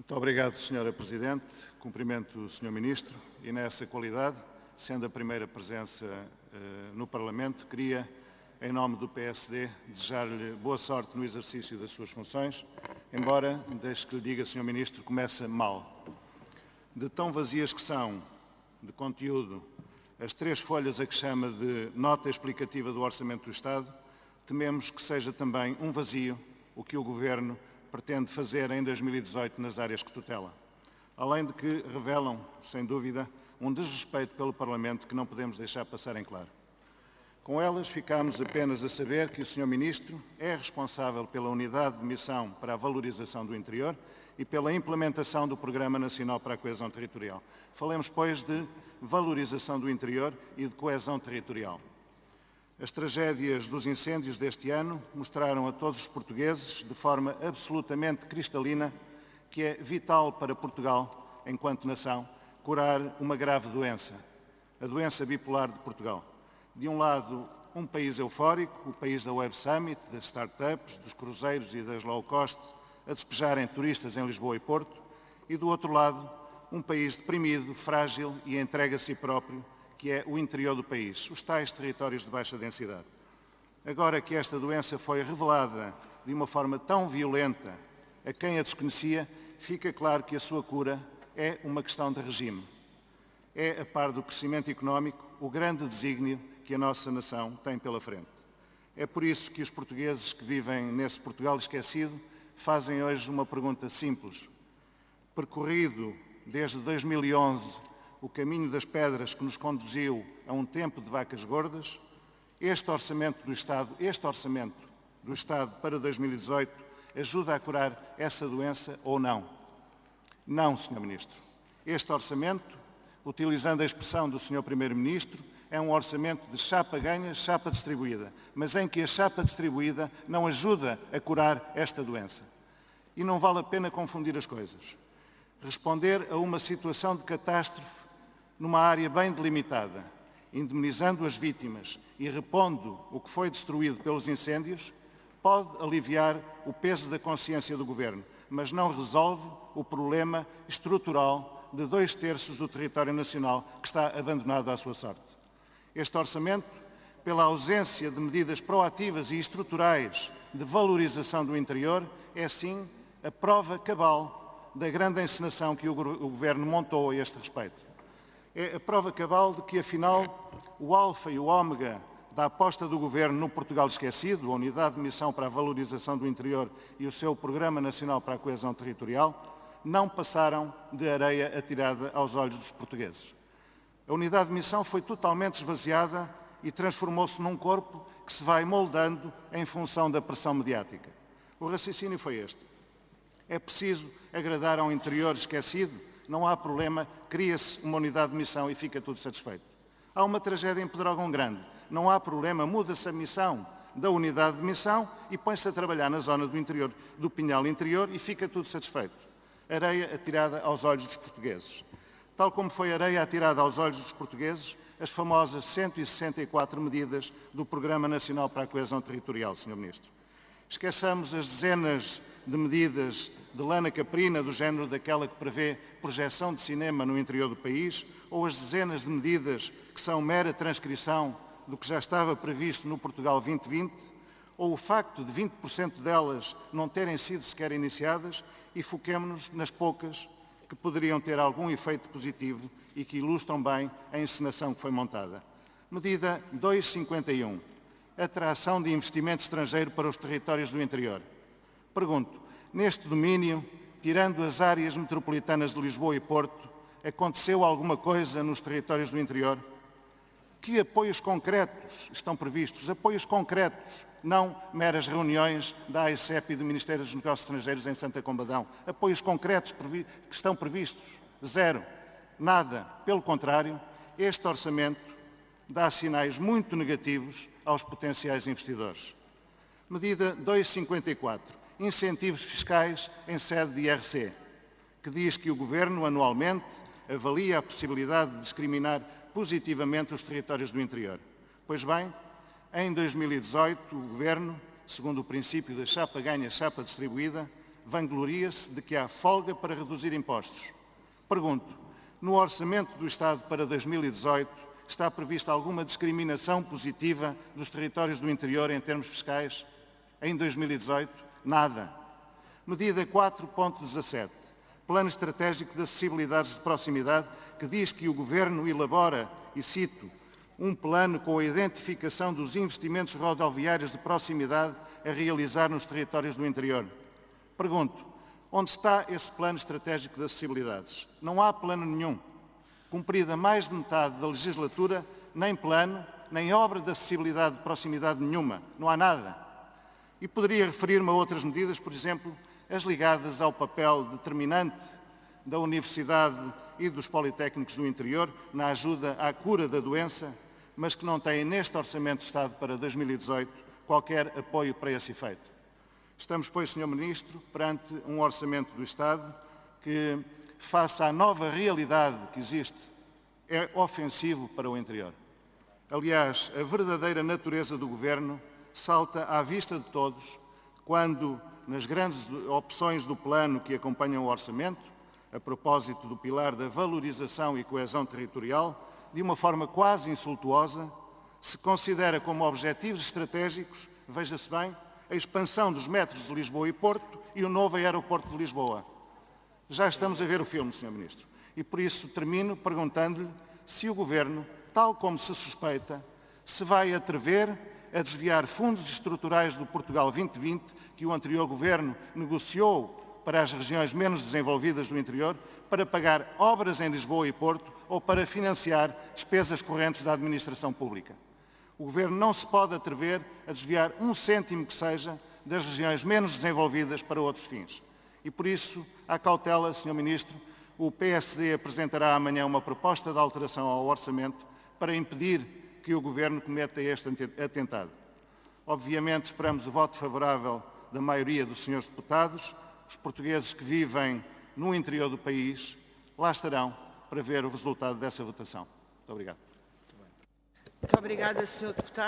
Muito obrigado, Sra. Presidente. Cumprimento o Sr. Ministro e, nessa qualidade, sendo a primeira presença no Parlamento, queria, em nome do PSD, desejar-lhe boa sorte no exercício das suas funções, embora, deixe que lhe diga, Sr. Ministro, começa mal. De tão vazias que são, de conteúdo, as 3 folhas a que chama de nota explicativa do Orçamento do Estado, tememos que seja também um vazio o que o Governo pretende fazer em 2018 nas áreas que tutela. Além de que revelam, sem dúvida, um desrespeito pelo Parlamento que não podemos deixar passar em claro. Com elas, ficamos apenas a saber que o Sr. Ministro é responsável pela Unidade de Missão para a Valorização do Interior e pela implementação do Programa Nacional para a Coesão Territorial. Falemos, pois, de valorização do interior e de coesão territorial. As tragédias dos incêndios deste ano mostraram a todos os portugueses, de forma absolutamente cristalina, que é vital para Portugal, enquanto nação, curar uma grave doença, a doença bipolar de Portugal. De um lado, um país eufórico, o país da Web Summit, das startups, dos cruzeiros e das low cost, a despejarem turistas em Lisboa e Porto, e do outro lado, um país deprimido, frágil e entregue a si próprio, que é o interior do país, os tais territórios de baixa densidade. Agora que esta doença foi revelada de uma forma tão violenta a quem a desconhecia, fica claro que a sua cura é uma questão de regime. É, a par do crescimento económico, o grande desígnio que a nossa nação tem pela frente. É por isso que os portugueses que vivem nesse Portugal esquecido fazem hoje uma pergunta simples. Percorrido desde 2011 o caminho das pedras que nos conduziu a um tempo de vacas gordas, este orçamento do Estado para 2018 ajuda a curar essa doença ou não? Não, Sr. Ministro. Este orçamento, utilizando a expressão do Sr. Primeiro-Ministro, é um orçamento de chapa ganha, chapa distribuída, mas em que a chapa distribuída não ajuda a curar esta doença. E não vale a pena confundir as coisas. Responder a uma situação de catástrofe numa área bem delimitada, indemnizando as vítimas e repondo o que foi destruído pelos incêndios, pode aliviar o peso da consciência do Governo, mas não resolve o problema estrutural de 2/3 do território nacional que está abandonado à sua sorte. Este orçamento, pela ausência de medidas proativas e estruturais de valorização do interior, é sim a prova cabal da grande encenação que o Governo montou a este respeito. É a prova cabal de que, afinal, o alfa e o ômega da aposta do Governo no Portugal esquecido, a Unidade de Missão para a Valorização do Interior e o seu Programa Nacional para a Coesão Territorial, não passaram de areia atirada aos olhos dos portugueses. A Unidade de Missão foi totalmente esvaziada e transformou-se num corpo que se vai moldando em função da pressão mediática. O raciocínio foi este. É preciso agradar ao interior esquecido? Não há problema, cria-se uma unidade de missão e fica tudo satisfeito. Há uma tragédia em Pedrógão Grande, não há problema, muda-se a missão da unidade de missão e põe-se a trabalhar na zona do interior, do Pinhal Interior e fica tudo satisfeito. Areia atirada aos olhos dos portugueses. Tal como foi areia atirada aos olhos dos portugueses, as famosas 164 medidas do Programa Nacional para a Coesão Territorial, Sr. Ministro. Esqueçamos as dezenas de medidas de lana caprina, do género daquela que prevê projeção de cinema no interior do país, ou as dezenas de medidas que são mera transcrição do que já estava previsto no Portugal 2020, ou o facto de 20% delas não terem sido sequer iniciadas, e foquemo-nos nas poucas que poderiam ter algum efeito positivo e que ilustram bem a encenação que foi montada. Medida 251. Atração de investimento estrangeiro para os territórios do interior. Pergunto, neste domínio, tirando as áreas metropolitanas de Lisboa e Porto, aconteceu alguma coisa nos territórios do interior? Que apoios concretos estão previstos? Apoios concretos, não meras reuniões da AICEP e do Ministério dos Negócios Estrangeiros em Santa Combadão. Apoios concretos que estão previstos? Zero. Nada. Pelo contrário, este orçamento dá sinais muito negativos aos potenciais investidores. Medida 254. Incentivos fiscais em sede de IRC, que diz que o Governo, anualmente, avalia a possibilidade de discriminar positivamente os territórios do interior. Pois bem, em 2018, o Governo, segundo o princípio da chapa ganha, chapa distribuída, vangloria-se de que há folga para reduzir impostos. Pergunto, no Orçamento do Estado para 2018 está prevista alguma discriminação positiva dos territórios do interior em termos fiscais? Em 2018, nada. Medida 4.17, Plano Estratégico de Acessibilidades de Proximidade, que diz que o Governo elabora, e cito, um plano com a identificação dos investimentos rodoviários de proximidade a realizar nos territórios do interior. Pergunto, onde está esse plano estratégico de acessibilidades? Não há plano nenhum. Cumprida mais de metade da legislatura, nem plano, nem obra de acessibilidade de proximidade nenhuma. Não há nada. E poderia referir-me a outras medidas, por exemplo, as ligadas ao papel determinante da Universidade e dos Politécnicos do interior na ajuda à cura da doença, mas que não têm neste Orçamento de Estado para 2018 qualquer apoio para esse efeito. Estamos, pois, Sr. Ministro, perante um Orçamento do Estado que, face à nova realidade que existe, é ofensivo para o interior. Aliás, a verdadeira natureza do Governo salta à vista de todos quando, nas grandes opções do plano que acompanham o Orçamento, a propósito do pilar da valorização e coesão territorial, de uma forma quase insultuosa, se considera como objetivos estratégicos, veja-se bem, a expansão dos metros de Lisboa e Porto e o novo aeroporto de Lisboa. Já estamos a ver o filme, Sr. Ministro, e por isso termino perguntando-lhe se o Governo, tal como se suspeita, se vai atrever a desviar fundos estruturais do Portugal 2020 que o anterior Governo negociou para as regiões menos desenvolvidas do interior, para pagar obras em Lisboa e Porto ou para financiar despesas correntes da administração pública. O Governo não se pode atrever a desviar um cêntimo que seja das regiões menos desenvolvidas para outros fins. E por isso, à cautela, Sr. Ministro, o PSD apresentará amanhã uma proposta de alteração ao Orçamento para impedir que o Governo cometa este atentado. Obviamente esperamos o voto favorável da maioria dos senhores deputados. Os portugueses que vivem no interior do país lá estarão para ver o resultado dessa votação. Muito obrigado. Muito obrigada, Sr. Deputado.